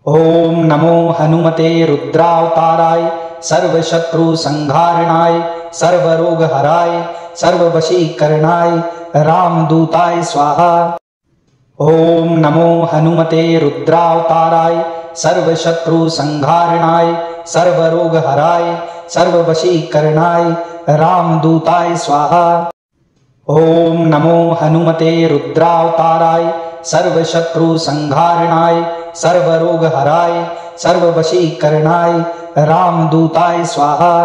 ओम नमो हनुमते रुद्रावताराय सर्वशत्रु संहारणाय सर्वरोगहराय सर्ववशीकरणाय रामदूताय स्वाहा। ओम नमो हनुमते रुद्रावताराय सर्वशत्रु संहारणाय सर्वरोगहराय सर्ववशीकरणाय रामदूताय स्वाहा। ओम नमो हनुमते रुद्रावताराय सर्वशत्रु संहारणाय सर्वरोगहराय सर्ववशीकरणाय रामदूताय स्वाहा।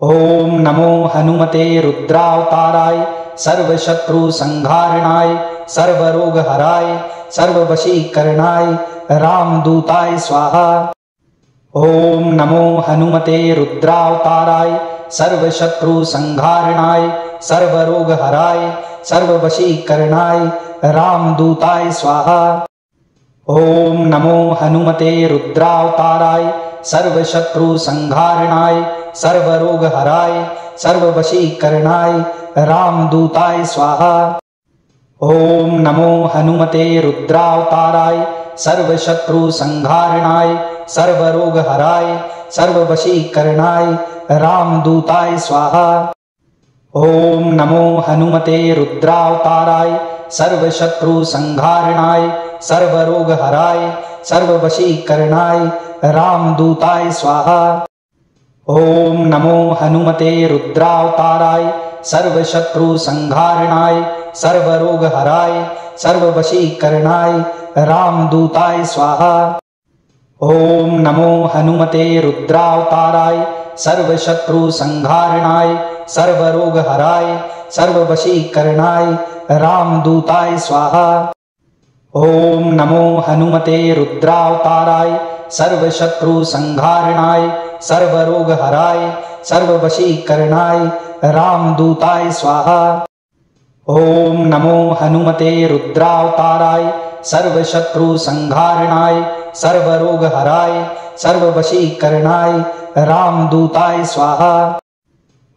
ओम नमो हनुमते रुद्रावताराय सर्वशत्रु संहारणाय सर्वरोगहराय सर्ववशीकरणाय रामदूताय स्वाहा। ओम नमो हनुमते रुद्रावताराय सर्वशत्रु संहारणाय सर्वरोगहराय सर्ववशीकरणाय रामदूताय स्वाहा। ओम नमो हनुमते रुद्रावताराय सर्वशत्रु संहारणाय सर्वरोगहराय सर्ववशीकरणाय रामदूताय स्वाहा। ओम नमो हनुमते रुद्रावताराय सर्वशत्रु संहारणाय सर्वरोगहराय सर्ववशीकरणाय रामदूताय स्वाहा। ओम नमो हनुमते रुद्रावताराय सर्वशत्रु संहारणाय सर्वरोगहराय सर्ववशीकरणाय रामदूताय स्वाहा। ओम नमो हनुमते रुद्रावताराय सर्वशत्रु संहारणाय सर्वरोगहराय सर्ववशीकरणाय रामदूताय स्वाहा। ओम नमो हनुमते रुद्रावताराय सर्वशत्रु संहारणाय सर्वरोगहराय सर्ववशीकरणाय रामदूताय स्वाहा। ओम नमो हनुमते रुद्रावताराय सर्वशत्रु संहारणाय सर्वरोगहराय सर्ववशीकरणाय रामदूताय स्वाहा। ओम नमो हनुमते रुद्रावताराय सर्वशत्रु संहारणाय सर्वरोगहराय सर्ववशीकरणाय रामदूताय स्वाहा।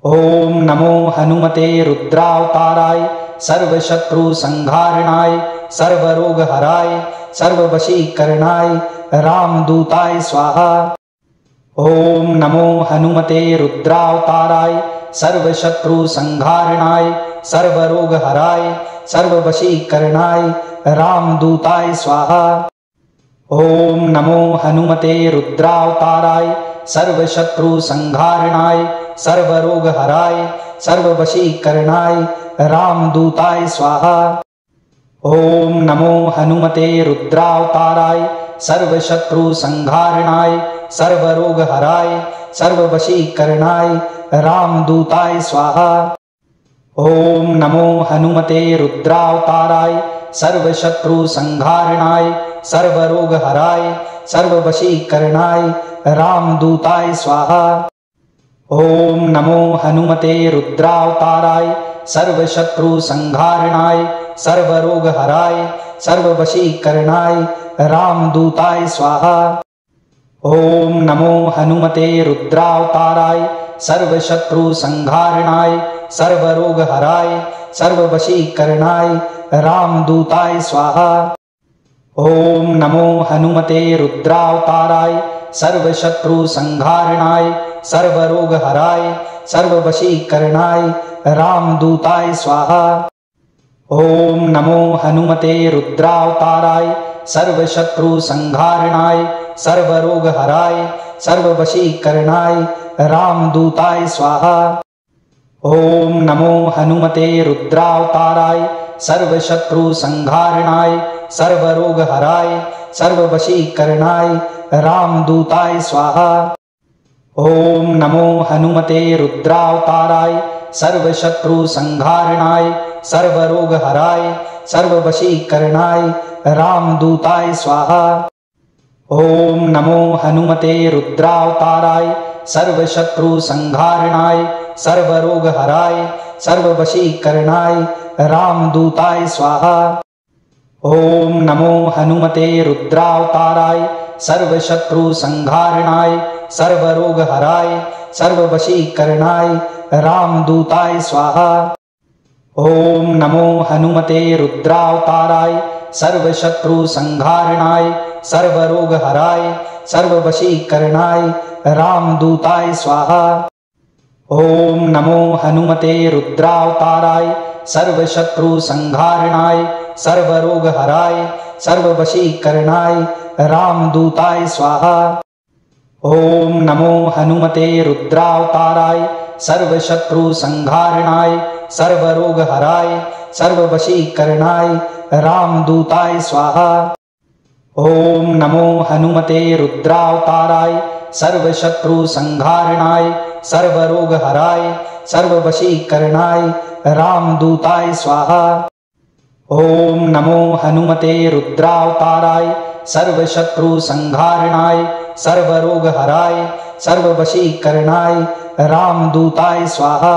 ओम नमो हनुमते रुद्रावताराय सर्वशत्रु संहारणाय सर्वरोगहराय सर्ववशीकरणाय रामदूताय स्वाहा। ओम नमो हनुमते रुद्रावताराय सर्वशत्रु संहारणाय सर्वरोगहराय सर्ववशीकरणाय रामदूताय स्वाहा। ओम नमो हनुमते रुद्रावताराय सर्वशत्रु संहारणाय सर्वरोगहराय सर्ववशीकरणाय रामदूताय स्वाहा। ओम नमो हनुमते रुद्रावताराय सर्वशत्रु संहारणाय सर्वरोगहराय सर्ववशीकरणाय रामदूताय स्वाहा। ओम नमो हनुमते रुद्रावताराय सर्वशत्रु संहारणाय सर्वरोगहराय सर्ववशीकरणाय रामदूताय स्वाहा। ओम नमो हनुमते रुद्रावताराय सर्वशत्रु संहारणाय सर्वरोगहराय सर्ववशीकरणाय रामदूताय स्वाहा। ओम नमो हनुमते रुद्रावताराय सर्वशत्रु संहारणाय सर्वरोगहराय सर्ववशीकरणाय रामदूताय स्वाहा। ओम नमो हनुमते रुद्रावताराय सर्वशत्रु संहारणाय सर्वरोगहराय सर्ववशीकरणाय रामदूताय स्वाहा। ओम नमो हनुमते रुद्रावताराय सर्वशत्रु संहारणाय सर्वरोगहराय सर्ववशीकरणाय रामदूताय स्वाहा। ओम नमो हनुमते रुद्रावताराय सर्वशत्रु संहारणाय सर्वरोगहराय सर्ववशीकरणाय रामदूताय स्वाहा। ओम नमो हनुमते रुद्रावताराय सर्वशत्रु संहारणाय सर्वरोगहराय सर्ववशीकरणाय रामदूताय स्वाहा। ओम नमो हनुमते रुद्रावताराय सर्वशत्रु संहारणाय सर्वरोगहराय सर्ववशीकरणाय रामदूताय स्वाहा। ओम नमो हनुमते रुद्रावताराय सर्वशत्रु संहारणाय सर्वरोगहराय सर्ववशीकरणाय रामदूताय स्वाहा। ओम नमो हनुमते रुद्रावताराय सर्वशत्रुसंहारणाय सर्वरोगहराय सर्ववशीकरणाय रामदूताय स्वाहा। ओम नमो हनुमते रुद्रावताराय सर्वशत्रुसंहारणाय सर्वरोगहराय सर्ववशीकरणाय रामदूताय स्वाहा। ओम नमो हनुमते रुद्रावताराय सर्वशत्रुसंहारणाय सर्वरोगहराय सर्ववशीकरणाय रामदूताय स्वाहा। ओम नमो हनुमते रुद्रावताराय सर्वशत्रुसंहारणाय सर्वरोगहराय सर्ववशीकरणाय रामदूताय स्वाहा। ओम नमो हनुमते रुद्रावताराय सर्वशत्रुसंहारणाय सर्वरोगहराय सर्ववशीकरणाय रामदूताय स्वाहा।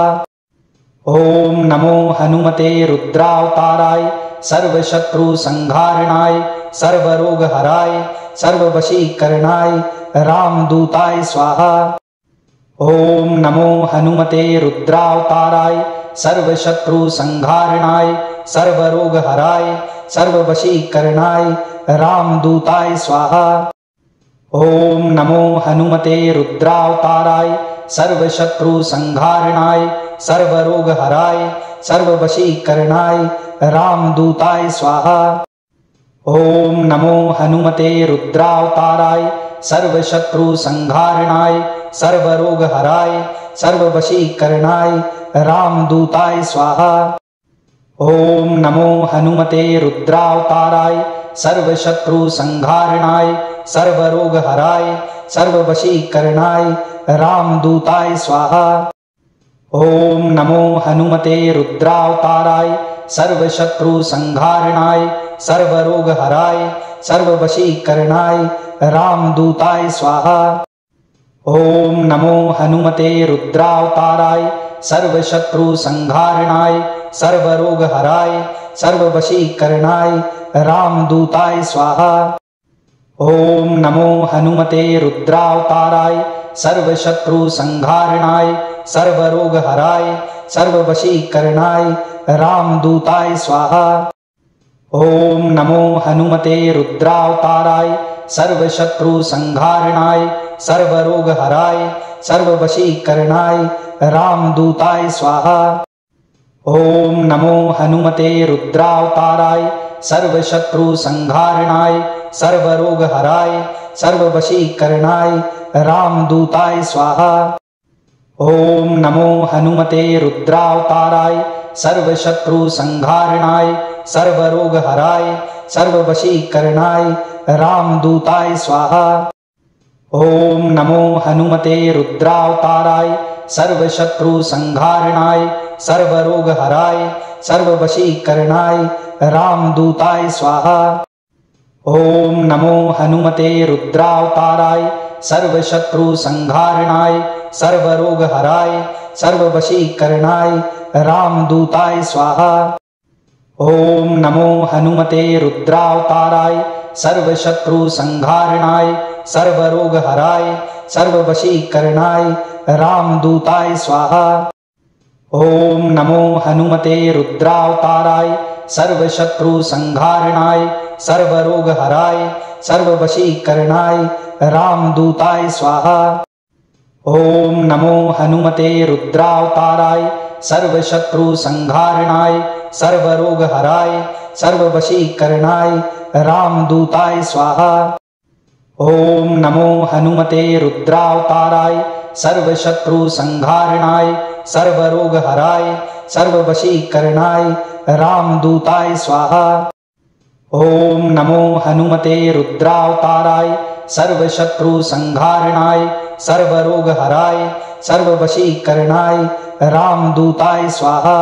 ओम नमो हनुमते रुद्रावताराय सर्वशत्रुसंहारणाय सर्वरोगहराय सर्ववशीकरणाय रामदूताय स्वाहा। ओम नमो हनुमते रुद्रावताराय सर्वशत्रुसंहारणाय सर्वरोगहराय सर्ववशीकरणाय रामदूताय स्वाहा। ओम नमो हनुमते रुद्रावताराय सर्वशत्रुसंहारणाय सर्वरोगहराय सर्ववशीकरणाय रामदूताय स्वाहा। ओम नमो हनुमते रुद्रावताराय सर्वशत्रुसंहारणाय सर्वरोगहराय सर्ववशीकरणाय रामदूताय स्वाहा। ओम नमो हनुमते रुद्रावताराय सर्वशत्रुसंहारणाय सर्वरोगहराय सर्ववशीकरणाय रामदूताय स्वाहा। ओम नमो हनुमते रुद्रावताराय सर्वशत्रुसंहारणाय सर्वरोगहराय सर्ववशीकरणाय रामदूताय स्वाहा। ओम नमो हनुमते रुद्रावताराय सर्वशत्रुसंहारणाय सर्वरोगहराय सर्ववशीकरणाय रामदूताय स्वाहा। ओम नमो हनुमते रुद्रावताराय सर्वशत्रुसंहारणाय सर्वरोगहराय सर्ववशीकरणाय रामदूताय स्वाहा। ओम नमो हनुमते रुद्रावताराय सर्वशत्रुसंहारणाय सर्वरोगहराय सर्ववशीकरणाय रामदूताय स्वाहा। ओम नमो हनुमते रुद्रावताराय सर्वशत्रुसंहारणाय सर्वरोगहराय सर्ववशीकरणाय रामदूताय स्वाहा। ओम नमो हनुमते रुद्रावताराय सर्वशत्रुसंहारणाय सर्वरोगहराय सर्ववशीकरणाय रामदूताय स्वाहा। ओम नमो हनुमते रुद्रावताराय सर्वशत्रुसंहारणाय सर्वरोगहराय सर्ववशीकरणाय रामदूताय स्वाहा। ओम नमो हनुमते रुद्रावताराय सर्वशत्रुसंहारणाय सर्वरोगहराय सर्ववशीकरणाय रामदूताय स्वाहा। ओम नमो हनुमते रुद्रावताराय सर्वशत्रुसंहारणाय सर्वरोगहराय सर्ववशीकरणाय रामदूताय स्वाहा। ओम नमो हनुमते रुद्रावताराय सर्वशत्रुसंहारणाय सर्वरोगहराय सर्ववशीकरणाय रामदूताय स्वाहा। ओम नमो हनुमते रुद्रावताराय सर्वशत्रुसंहारणाय सर्वरोगहराय सर्ववशीकरणाय रामदूताय स्वाहा। ओम नमो हनुमते रुद्रावताराय सर्वशत्रुसंहारणाय सर्वरोगहराय सर्ववशीकरणाय रामदूताय स्वाहा। ओम नमो हनुमते रुद्रावताराय सर्वशत्रुसंहारणाय सर्वरोगहराय सर्ववशीकरणाय रामदूताय स्वाहा।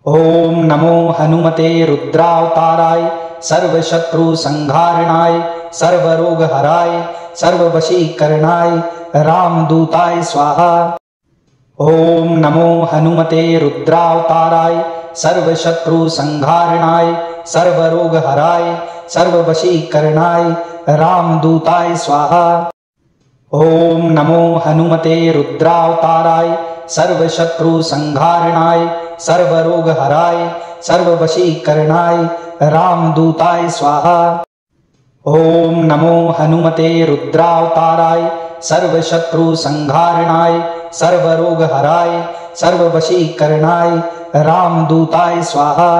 ओम नमो हनुमते रुद्रावताराय सर्वशत्रुसंहारणाय सर्वरोगहराय सर्ववशीकरणाय रामदूताय स्वाहा। ओम नमो हनुमते रुद्रावताराय सर्वशत्रुसंहारणाय सर्वरोगहराय सर्ववशीकरणाय रामदूताय स्वाहा। ओम नमो हनुमते रुद्रावताराय सर्वशत्रुसंहारणाय सर्वरोगहराय सर्ववशीकरणाय रामदूताय स्वाहा। ओम नमो हनुमते रुद्रावताराय सर्वशत्रुसंहारणाय सर्वरोगहराय सर्ववशीकरणाय रामदूताय स्वाहा।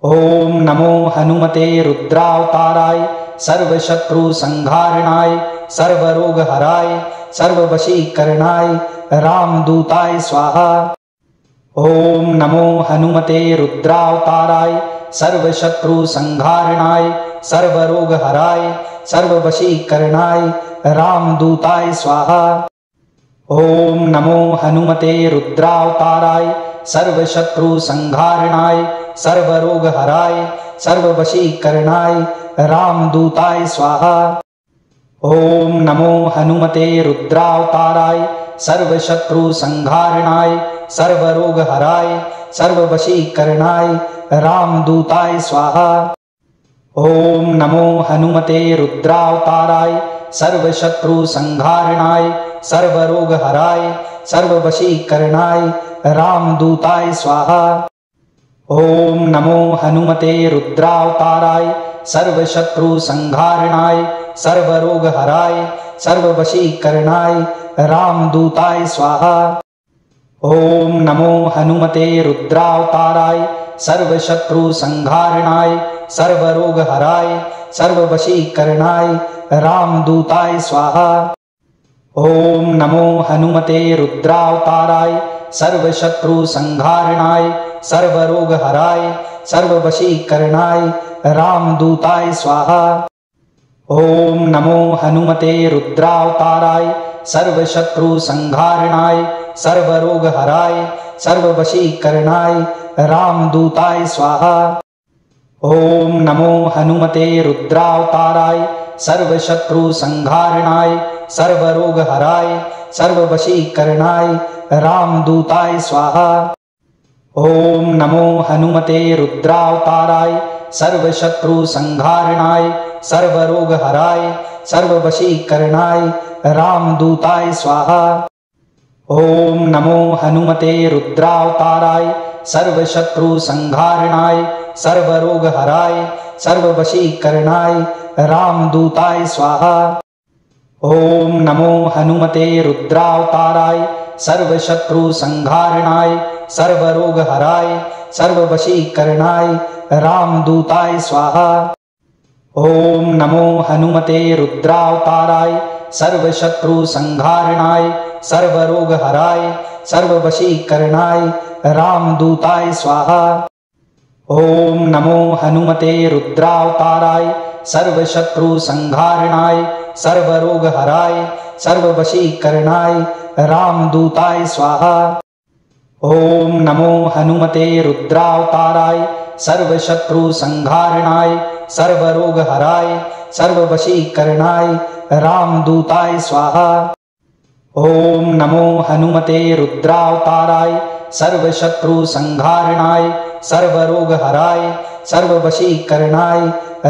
ओम नमो हनुमते रुद्रावताराय सर्वशत्रुसंहारणाय सर्वरोगहराय सर्ववशीकरणाय रामदूताय स्वाहा। ओम नमो हनुमते रुद्रावताराय सर्वशत्रुसंहारणाय सर्वरोगहराय सर्ववशीकरणाय रामदूताय स्वाहा। ओम नमो हनुमते रुद्रावताराय सर्वशत्रुसंहारणाय सर्वरोगहराय सर्ववशीकरणाय रामदूताय स्वाहा। ओम नमो हनुमते रुद्रावताराय सर्वशत्रुसंहारणाय सर्वरोगहराय सर्ववशीकरणाय रामदूताय स्वाहा। ओम नमो हनुमते रुद्रावताराय सर्वशत्रुसंहारणाय सर्वरोगहराय सर्ववशीकरणाय रामदूताय स्वाहा। ओम नमो हनुमते रुद्रावताराय सर्वशत्रुसंहारणाय सर्वरोगहराय सर्ववशीकरणाय रामदूताय स्वाहा। ओम नमो हनुमते रुद्रावताराय सर्वशत्रुसंहारणाय सर्वरोगहराय सर्ववशीकरणाय रामदूताय स्वाहा। ओम नमो हनुमते रुद्रावताराय सर्वशत्रुसंहारणाय सर्वरोगहराय सर्ववशीकरणाय रामदूताय स्वाहा। ओम नमो हनुमते रुद्रावताराय सर्वशत्रुसंहारणाय सर्वरोगहराय सर्ववशीकरणाय रामदूताय स्वाहा। ओम नमो हनुमते रुद्रावताराय सर्वशत्रुसंहारणाय सर्वरोगहराय सर्ववशीकरणाय रामदूताय स्वाहा। ओम नमो हनुमते रुद्रावताराय सर्वशत्रुसंहारणाय सर्वरोगहराय सर्ववशीकरणाय रामदूताय स्वाहा। ओम नमो हनुमते रुद्रावताराय सर्वशत्रुसंहारणाय सर्वरोगहराय सर्ववशीकरणाय रामदूताय स्वाहा। ओम नमो हनुमते रुद्रावताराय सर्वशत्रुसंहारणाय सर्वरोगहराय सर्ववशीकरणाय रामदूताय स्वाहा। ओम नमो हनुमते रुद्रावताराय सर्वशत्रुसंहारणाय सर्वरोगहराय सर्ववशीकरणाय रामदूताय स्वाहा। ओम नमो हनुमते रुद्रावताराय सर्वशत्रुसंहारणाय सर्वरोगहराय सर्ववशीकरणाय रामदूताय स्वाहा। ओम नमो हनुमते रुद्रावताराय सर्वशत्रुसंहारणाय सर्वरोगहराय सर्ववशीकरणाय रामदूताय स्वाहा। ओम नमो हनुमते रुद्रावताराय सर्वशत्रुसंहारणाय सर्वरोगहराय सर्ववशीकरणाय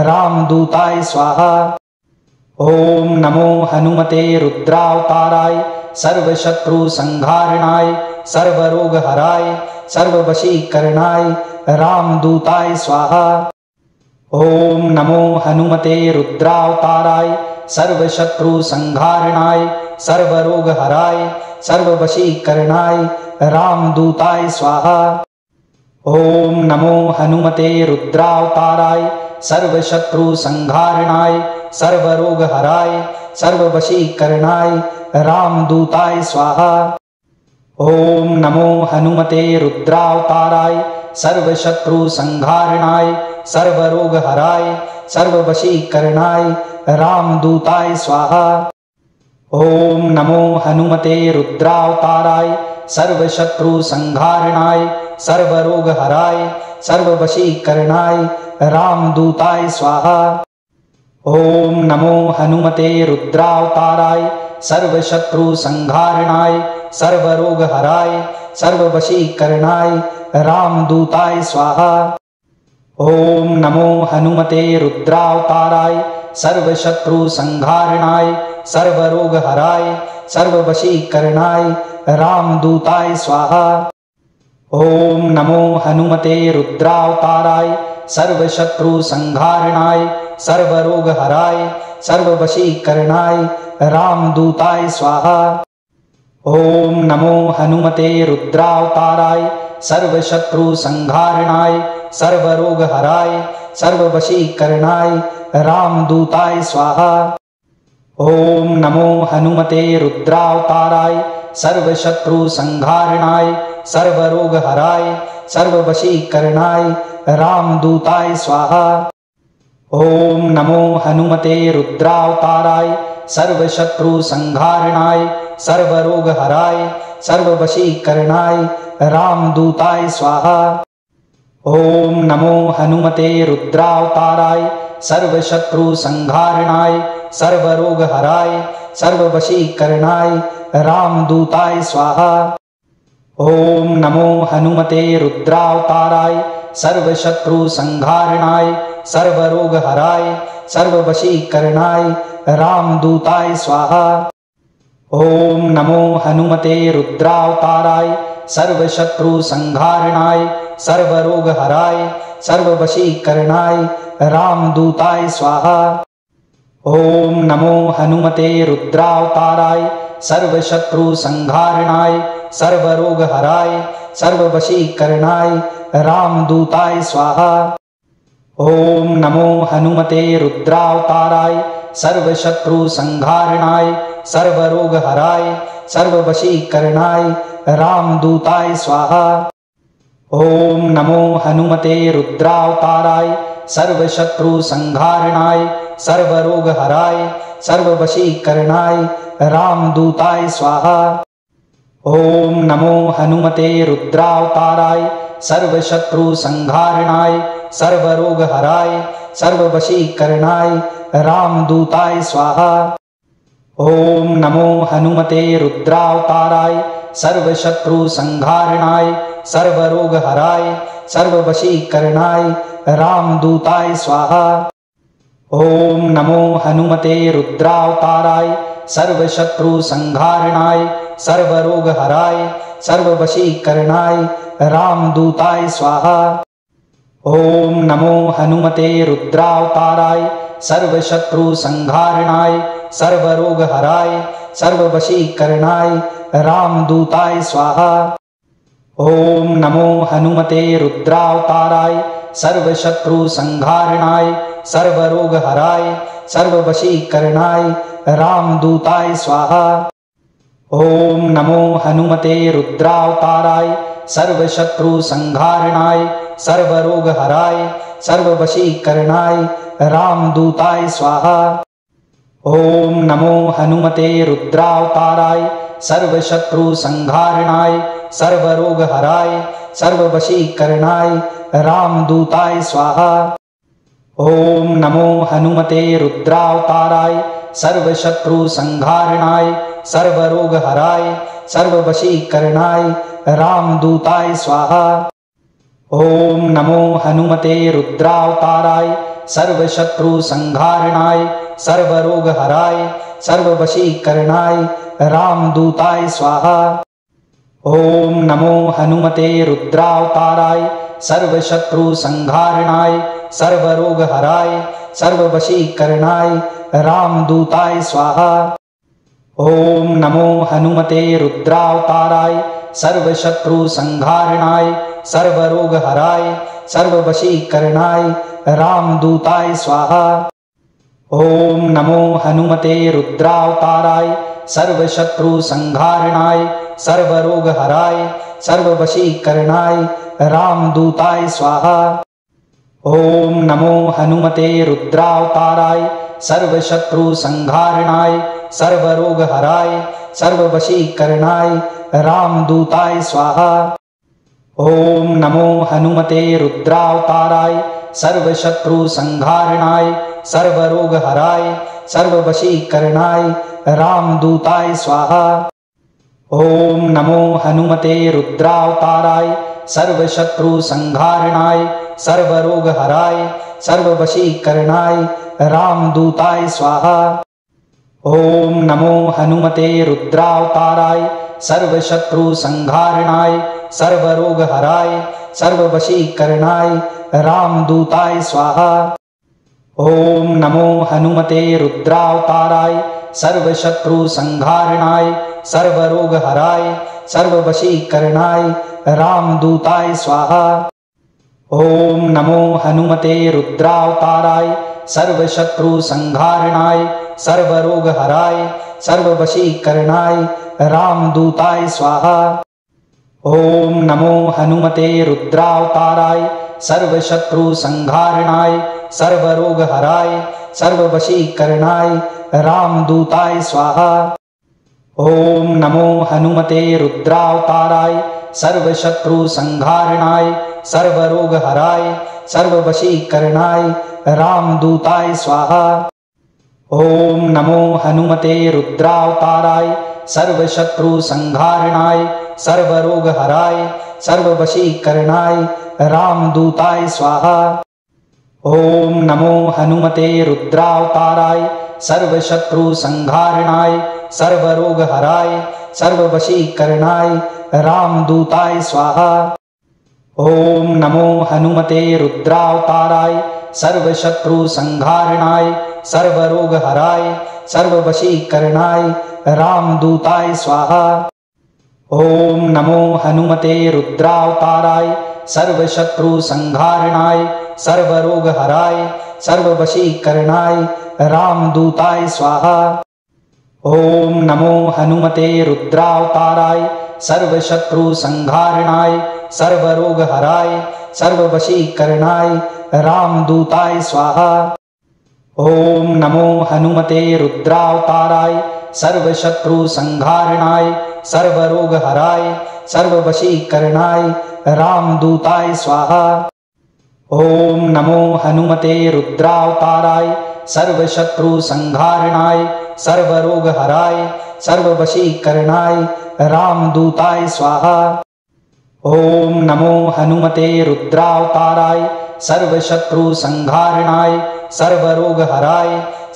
रामदूताय स्वाहा। ओम नमो हनुमते रुद्रावताराय सर्वशत्रुसंहारणाय सर्वरोगहराय सर्ववशीकरणाय रामदूताय स्वाहा। ओम नमो हनुमते रुद्रावताराय सर्वशत्रुसंहारणाय सर्वरोगहराय सर्ववशीकरणाय रामदूताय स्वाहा। ओम नमो हनुमते रुद्रावताराय सर्वशत्रुसंहारणाय सर्वरोगहराय सर्ववशीकरणाय रामदूताय स्वाहा। ओम नमो हनुमते रुद्रावताराय सर्वशत्रुसंहारणाय सर्वरोगहराय सर्ववशीकरणाय रामदूताय स्वाहा। ओम नमो हनुमते रुद्रावताराय सर्वशत्रुसंहारणाय सर्वरोगहराय सर्ववशीकरणाय रामदूताय स्वाहा। ओम नमो हनुमते रुद्रावताराय सर्वशत्रुसंहारणाय सर्वरोगहराय सर्ववशीकरणाय रामदूताय स्वाहा। ओम नमो हनुमते रुद्रावताराय सर्वशत्रुसंहारणाय सर्वरोगहराय सर्ववशीकरणाय रामदूताय स्वाहा। ओम नमो हनुमते रुद्रावताराय सर्वशत्रुसंहारणाय सर्वरोगहराय सर्ववशीकरणाय रामदूताय स्वाहा। ओम नमो हनुमते रुद्रावताराय सर्वशत्रुसंहारणाय सर्वरोगहराय सर्ववशीकरणाय रामदूताय स्वाहा। ओम नमो हनुमते रुद्रावताराय सर्वशत्रुसंहारणाय सर्वरोगहराय सर्ववशीकरणाय रामदूताय स्वाहा। ओम नमो हनुमते रुद्रावताराय सर्वशत्रुसंहारणाय सर्वरोगहराय सर्ववशीकरणाय रामदूताय स्वाहा। ओम नमो हनुमते रुद्रावताराय सर्वशत्रुसंहारणाय सर्वरोगहराय सर्ववशीकरणाय रामदूताय स्वाहा। ओम नमो हनुमते रुद्रावताराय सर्वशत्रुसंहारणाय सर्वरोगहराय सर्ववशीकरणाय रामदूताय स्वाहा। ओम नमो हनुमते रुद्रावताराय सर्वशत्रुसंहारणाय सर्वरोगहराय सर्ववशीकरणाय रामदूताय स्वाहा। ओम नमो हनुमते रुद्रावताराय सर्वशत्रुसंहारणाय सर्वरोगहराय सर्ववशीकरणाय रामदूताय स्वाहा। ओम नमो हनुमते रुद्रावताराय सर्वशत्रुसंहारणाय सर्वरोगहराय सर्ववशीकरणाय रामदूताय स्वाहा। ओम नमो हनुमते रुद्रावताराय सर्वशत्रुसंहारणाय सर्वरोगहराय सर्ववशीकरणाय रामदूताय स्वाहा। ओम नमो हनुमते रुद्रावताराय सर्वशत्रुसंहारणाय सर्वरोगहराय सर्ववशीकरणाय रामदूताय स्वाहा। ओम नमो हनुमते रुद्रावताराय सर्वशत्रुसंहारणाय सर्वरोगहराय सर्ववशीकरणाय रामदूताय स्वाहा। ओम नमो हनुमते रुद्रावताराय सर्वशत्रुसंहारणाय सर्वरोगहराय सर्ववशीकरणाय रामदूताय स्वाहा। ओम नमो हनुमते रुद्रावताराय सर्वशत्रुसंहारणाय सर्वरोगहराय सर्ववशीकरणाय रामदूताय स्वाहा। ओम नमो हनुमते रुद्रावताराय सर्वशत्रुसंहारणाय सर्वरोगहराय सर्ववशीकरणाय रामदूताय स्वाहा। ओम नमो हनुमते रुद्रावताराय सर्वशत्रुसंहारणाय सर्वरोगहराय सर्ववशीकरणाय रामदूताय स्वाहा। ओम नमो हनुमते रुद्रावताराय सर्वशत्रुसंहारणाय सर्वरोगहराय सर्ववशीकरणाय रामदूताय स्वाहा। ओम नमो हनुमते रुद्रावताराय सर्वशत्रुसंहारणाय सर्वरोगहराय सर्ववशीकरणाय रामदूताय स्वाहा। ओम नमो हनुमते रुद्रावताराय सर्वशत्रुसंहारणाय सर्वरोगहराय सर्ववशीकरणाय रामदूताय स्वाहा। ओम नमो हनुमते रुद्रावताराय सर्वशत्रुसंहारणाय सर्वरोगहराय सर्ववशीकरणाय रामदूताय स्वाहा। ओम नमो हनुमते रुद्रावताराय सर्वशत्रुसंहारणाय सर्वरोगहराय सर्ववशीकरणाय रामदूताय स्वाहा। ओम नमो हनुमते रुद्रावताराय सर्वशत्रुसंहारणाय सर्वरोगहराय सर्ववशीकरणाय रामदूताय स्वाहा। ओम नमो हनुमते रुद्रावताराय सर्वशत्रुसंहारणाय सर्वरोगहराय सर्ववशीकरणाय रामदूताय स्वाहा। ओम नमो हनुमते रुद्रावताराय सर्वशत्रुसंहारणाय सर्वरोगहराय सर्ववशीकरणाय रामदूताय स्वाहा। ओम नमो हनुमते रुद्रावताराय सर्वशत्रुसंहारणाय सर्वरोगहराय सर्ववशीकरणाय रामदूताय स्वाहा। ओम नमो हनुमते रुद्रावताराय सर्वशत्रु संहारणाय सर्वरोगहराय सर्ववशीकरणाय रामदूताय स्वाहा। ओम नमो हनुमते रुद्रावताराय सर्वशत्रु संहारणाय सर्वरोगहराय सर्ववशीकरणाय रामदूताय स्वाहा। ओम नमो हनुमते रुद्रावताराय सर्वशत्रु संहारणाय सर्वरोगहराय सर्ववशीकरणाय रामदूताय स्वाहा। ओम नमो हनुमते रुद्रावताराय सर्वशत्रु संहारणाय सर्वरोगहराय सर्ववशीकरणाय रामदूताय स्वाहा। ओम नमो हनुमते रुद्रावताराय सर्वशत्रु संहारणाय सर्वरोगहराय सर्ववशीकरणाय रामदूताय स्वाहा। ओम नमो हनुमते रुद्रावताराय सर्वशत्रु संहारणाय सर्वरोगहराय सर्ववशीकरणाय रामदूताय स्वाहा। ओम नमो हनुमते रुद्रावताराय सर्वशत्रु संहारणाय सर्वरोगहराय सर्ववशीकरणाय रामदूताय स्वाहा। ओम नमो हनुमते रुद्रावताराय सर्वशत्रु संहारणाय सर्वरोगहराय सर्ववशीकरणाय रामदूताय स्वाहा। ओम नमो हनुमते रुद्रावताराय सर्वशत्रु संहारणाय सर्वरोगहराय सर्ववशीकरणाय रामदूताय स्वाहा। ओम नमो हनुमते रुद्रावताराय सर्वशत्रु संहारणाय सर्वरोगहराय सर्ववशीकरणाय रामदूताय स्वाहा। ओम नमो हनुमते रुद्रावताराय सर्वशत्रु संहारणाय सर्वरोगहराय सर्ववशीकरणाय रामदूताय स्वाहा। ओम नमो हनुमते रुद्रावताराय सर्वशत्रु संहारणाय सर्वरोगहराय सर्ववशीकरणाय रामदूताय स्वाहा। ओम नमो हनुमते रुद्रावताराय सर्वशत्रु संहारणाय सर्वरोगहराय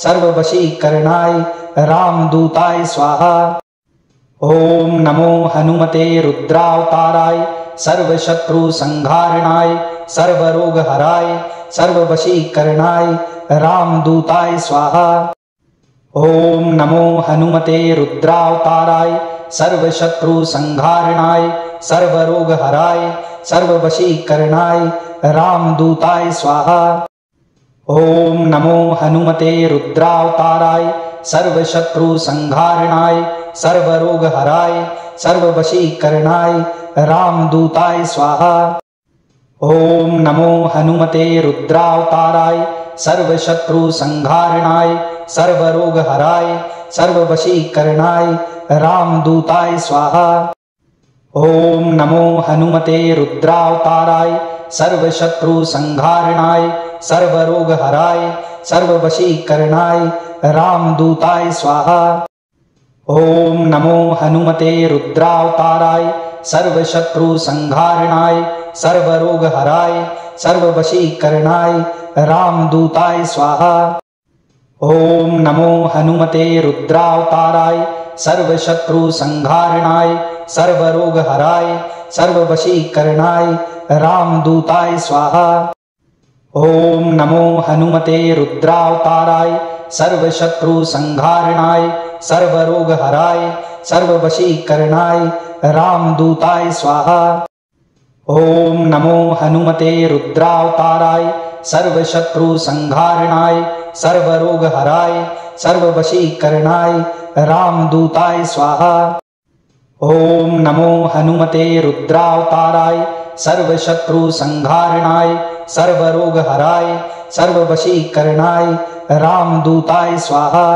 सर्ववशीकरणाय रामदूताय स्वाहा। ओम नमो हनुमते रुद्रावताराय सर्वशत्रु संहारणाय सर्वरोगहराय सर्ववशीकरणाय रामदूताय स्वाहा। ओम नमो हनुमते रुद्रावताराय सर्वशत्रु संहारणाय सर्वरोगहराय सर्ववशीकरणाय रामदूताय स्वाहा। ओम नमो हनुमते रुद्रावताराय सर्वशत्रु संहारणाय सर्वरोगहराय सर्ववशीकरणाय रामदूताय स्वाहा। ओम नमो हनुमते रुद्रावताराय सर्वशत्रु संहारणाय सर्वरोगहराय सर्ववशीकरणाय रामदूताय स्वाहा। ओम नमो हनुमते रुद्रावताराय सर्वशत्रु संहारणाय सर्वरोगहराय सर्ववशीकरणाय रामदूताय स्वाहा। ओम नमो हनुमते रुद्रावताराय सर्वशत्रु संहारणाय सर्वरोगहराय सर्ववशीकरणाय रामदूताय स्वाहा। ओम नमो हनुमते रुद्रावताराय सर्वशत्रु संहारणाय सर्वरोगहराय सर्ववशीकरणाय रामदूताय स्वाहा। ओम नमो हनुमते रुद्रावताराय सर्वशत्रु संहारणाय सर्वरोगहराय सर्ववशीकरणाय रामदूताय स्वाहा। ओम नमो हनुमते रुद्रावताराय सर्वशत्रु संहारणाय सर्वरोगहराय सर्ववशीकरणाय रामदूताय स्वाहा। ओम नमो हनुमते रुद्रावताराय सर्वशत्रु संहारणाय सर्वरोगहराय सर्ववशीकरणाय रामदूताय स्वाहा।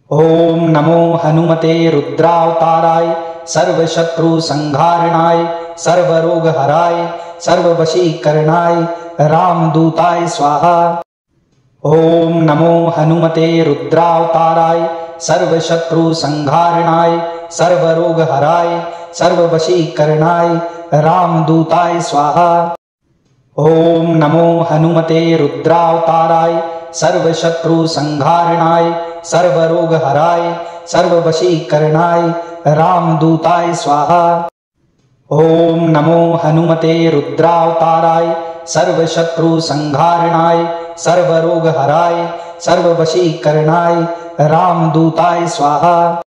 ओम नमो हनुमते रुद्रावताराय सर्वशत्रु संहारणाय सर्वरोगहराय सर्ववशीकरणाय रामदूताय स्वाहा। ओम नमो हनुमते रुद्रावताराय सर्वशत्रु संहारणाय सर्वरोगहराय सर्ववशीकरणाय रामदूताय स्वाहा। ओम नमो हनुमते रुद्रावताराय सर्वशत्रु संहारणाय सर्वरोगहराय सर्ववशीकरणाय रामदूताय स्वाहा। ओम नमो हनुमते रुद्रावताराय सर्वशत्रु संहारणाय सर्वरोगहराय सर्ववशीकरणाय रामदूताय स्वाहा।